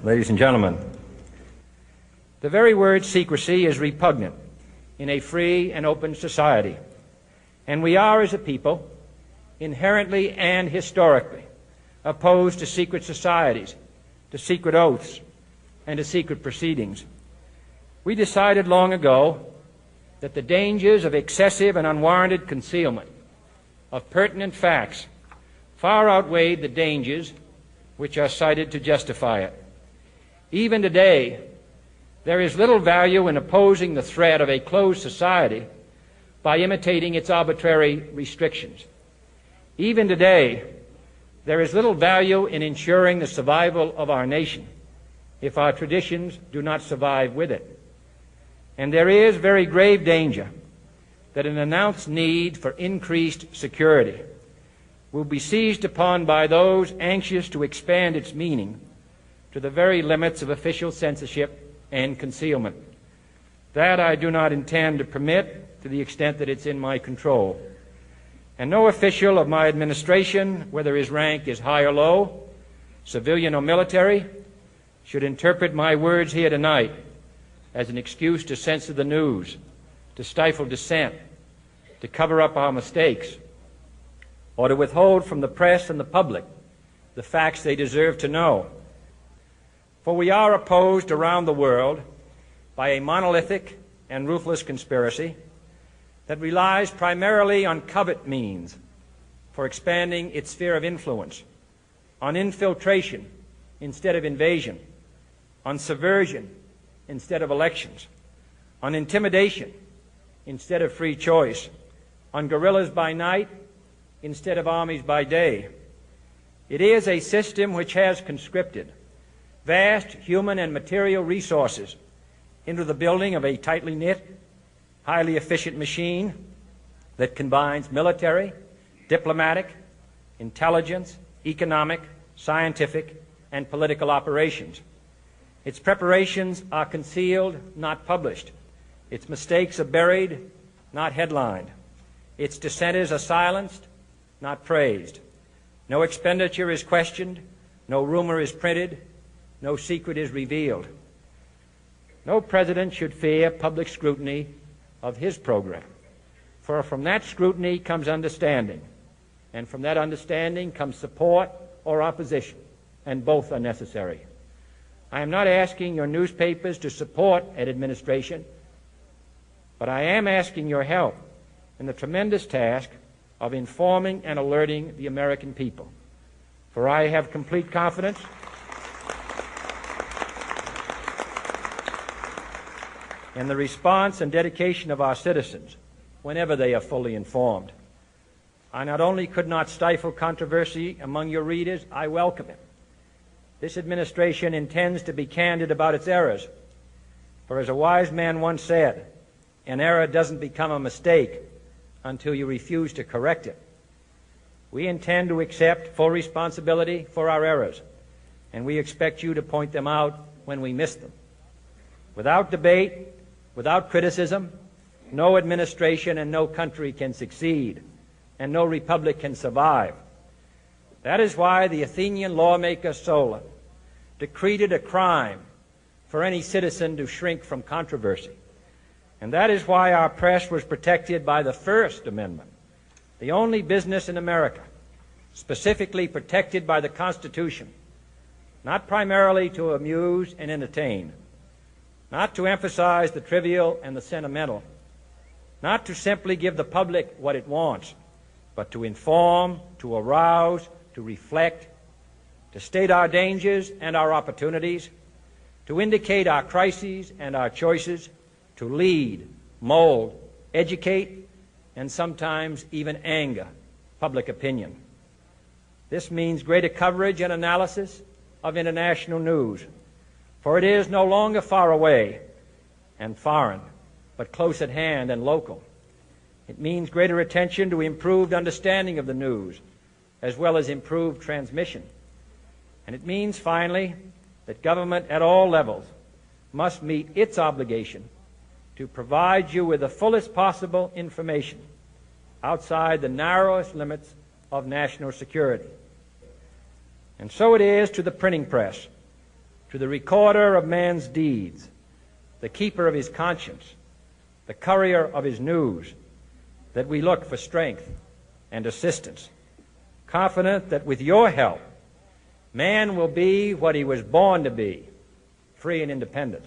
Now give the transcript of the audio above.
Ladies and gentlemen, the very word secrecy is repugnant in a free and open society, and we are, as a people, inherently and historically opposed to secret societies, to secret oaths, and to secret proceedings. We decided long ago that the dangers of excessive and unwarranted concealment of pertinent facts far outweighed the dangers which are cited to justify it. Even today, there is little value in opposing the threat of a closed society by imitating its arbitrary restrictions. Even today, there is little value in ensuring the survival of our nation if our traditions do not survive with it. And there is very grave danger that an announced need for increased security will be seized upon by those anxious to expand its meaning to the very limits of official censorship and concealment. That I do not intend to permit to the extent that it's in my control. And no official of my administration, whether his rank is high or low, civilian or military, should interpret my words here tonight as an excuse to censor the news, to stifle dissent, to cover up our mistakes, or to withhold from the press and the public the facts they deserve to know. For we are opposed around the world by a monolithic and ruthless conspiracy that relies primarily on covert means for expanding its sphere of influence, on infiltration instead of invasion, on subversion instead of elections, on intimidation instead of free choice, on guerrillas by night instead of armies by day. It is a system which has conscripted vast human and material resources into the building of a tightly knit, highly efficient machine that combines military, diplomatic, intelligence, economic, scientific, and political operations. Its preparations are concealed, not published. Its mistakes are buried, not headlined. Its dissenters are silenced, not praised. No expenditure is questioned, no rumor is printed, no secret is revealed. No president should fear public scrutiny of his program, for from that scrutiny comes understanding, and from that understanding comes support or opposition, and both are necessary. I am not asking your newspapers to support an administration, but I am asking your help in the tremendous task of informing and alerting the American people. For I have complete confidence in the response and dedication of our citizens whenever they are fully informed. I not only could not stifle controversy among your readers, I welcome it. This administration intends to be candid about its errors. For as a wise man once said, an error doesn't become a mistake until you refuse to correct it. We intend to accept full responsibility for our errors, and we expect you to point them out when we miss them. Without debate, without criticism, no administration and no country can succeed, and no republic can survive. That is why the Athenian lawmaker Solon decreed it a crime for any citizen to shrink from controversy. And that is why our press was protected by the First Amendment, the only business in America specifically protected by the Constitution, not primarily to amuse and entertain, not to emphasize the trivial and the sentimental, not to simply give the public what it wants, but to inform, to arouse, to reflect, to state our dangers and our opportunities, to indicate our crises and our choices, to lead, mold, educate, and sometimes even anger public opinion. This means greater coverage and analysis of international news, for it is no longer far away and foreign, but close at hand and local. It means greater attention to improved understanding of the news, as well as improved transmission. And it means, finally, that government at all levels must meet its obligation to provide you with the fullest possible information outside the narrowest limits of national security. And so it is to the printing press, to the recorder of man's deeds, the keeper of his conscience, the courier of his news, that we look for strength and assistance, confident that with your help, man will be what he was born to be, free and independent.